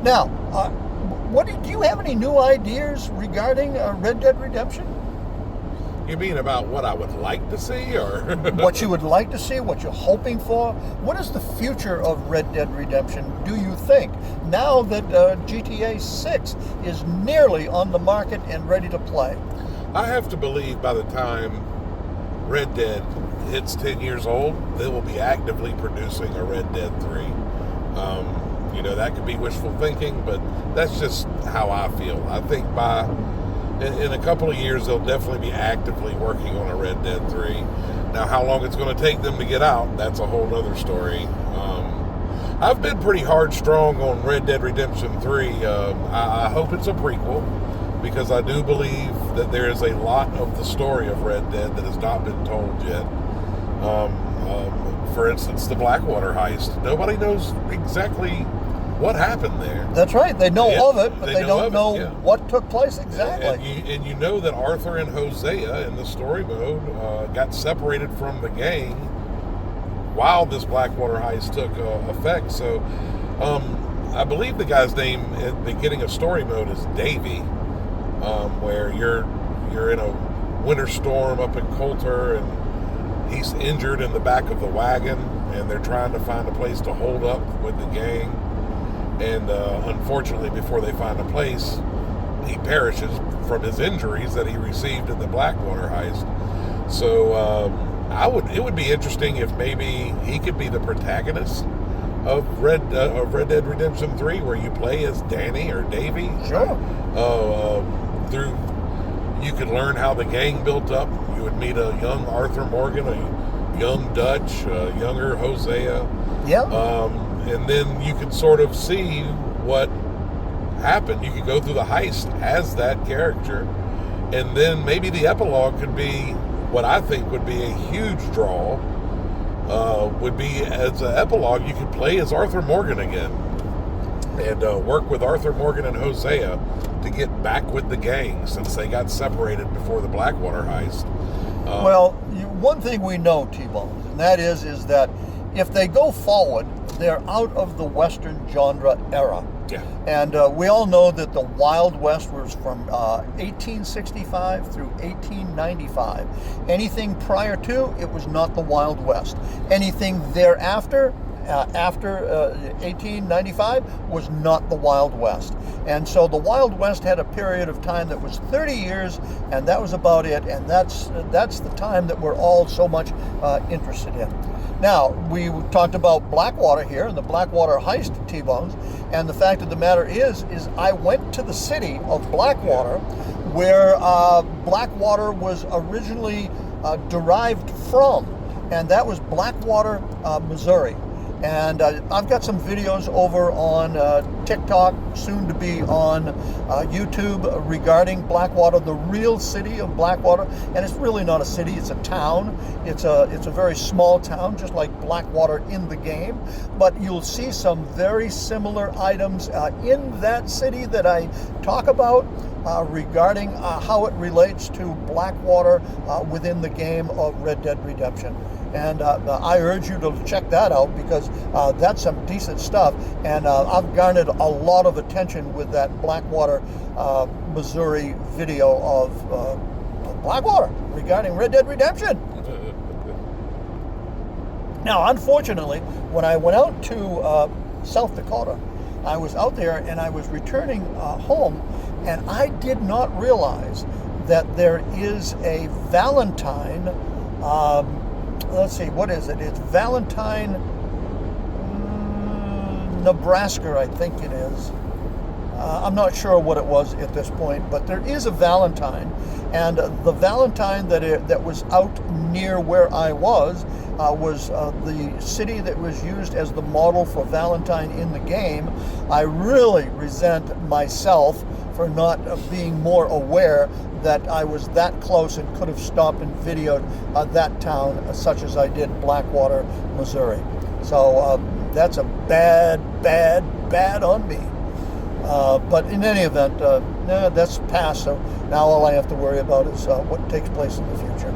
Now, do you have any new ideas regarding Red Dead Redemption? You mean about what I would like to see, or What you would like to see, what you're hoping for? What is the future of Red Dead Redemption, do you think, now that GTA 6 is nearly on the market and ready to play? I have to believe by the time Red Dead hits 10 years old, they will be actively producing a Red Dead 3. That could be wishful thinking, but that's just how I feel. I think in a couple of years, they'll definitely be actively working on a Red Dead 3. Now, how long it's going to take them to get out, that's a whole other story. I've been pretty hard strong on Red Dead Redemption 3. I hope it's a prequel, because I do believe that there is a lot of the story of Red Dead that has not been told yet. For instance, the Blackwater heist. Nobody knows exactly what happened there. That's right. They know of it, but they don't know yeah. what took place exactly. And you know that Arthur and Hosea in the story mode got separated from the gang while this Blackwater heist took effect. So I believe the guy's name at the beginning of story mode is Davy, where you're in a winter storm up in Coulter, and he's injured in the back of the wagon, and they're trying to find a place to hold up with the gang. And unfortunately, before they find a place, he perishes from his injuries that he received in the Blackwater heist. So it would be interesting if maybe he could be the protagonist of Red Dead Redemption 3, where you play as Danny or Davy. Sure. You could learn how the gang built up. You would meet a young Arthur Morgan, a young Dutch, a younger Hosea. Yeah. And then you could sort of see what happened. You could go through the heist as that character. And then maybe the epilogue could be what I think would be a huge draw. Would be as an epilogue, you could play as Arthur Morgan again. And work with Arthur Morgan and Hosea to get back with the gang, since they got separated before the Blackwater heist. One thing we know, T-Bones, and that is that if they go forward, they're out of the Western genre era. Yeah. And we all know that the Wild West was from 1865 through 1895. Anything prior to, it was not the Wild West. Anything thereafter, after 1895, was not the Wild West. And so the Wild West had a period of time that was 30 years, and that was about it. And that's the time that we're all so much interested in. Now, we talked about Blackwater here, and the Blackwater heist, T-Bones, and the fact of the matter is I went to the city of Blackwater, where Blackwater was originally derived from, and that was Blackwater, Missouri. And I've got some videos over on TikTok, soon to be on YouTube, regarding Blackwater, the real city of Blackwater. And it's really not a city, it's a town. It's a very small town, just like Blackwater in the game. But you'll see some very similar items in that city that I talk about regarding how it relates to Blackwater within the game of Red Dead Redemption. And I urge you to check that out, because that's some decent stuff. And I've garnered a lot of attention with that Blackwater, Missouri video of Blackwater regarding Red Dead Redemption. Now, unfortunately, when I went out to South Dakota, I was out there and I was returning home, and I did not realize that there is a Valentine. Let's see, what is it? It's Valentine, Nebraska, I think it is. I'm not sure what it was at this point, but there is a Valentine, and the Valentine that was out near where I was the city that was used as the model for Valentine in the game. I really resent myself for not being more aware that I was that close and could have stopped and videoed that town, such as I did Blackwater, Missouri. So that's a bad on me. But in any event, that's past. So now all I have to worry about is what takes place in the future.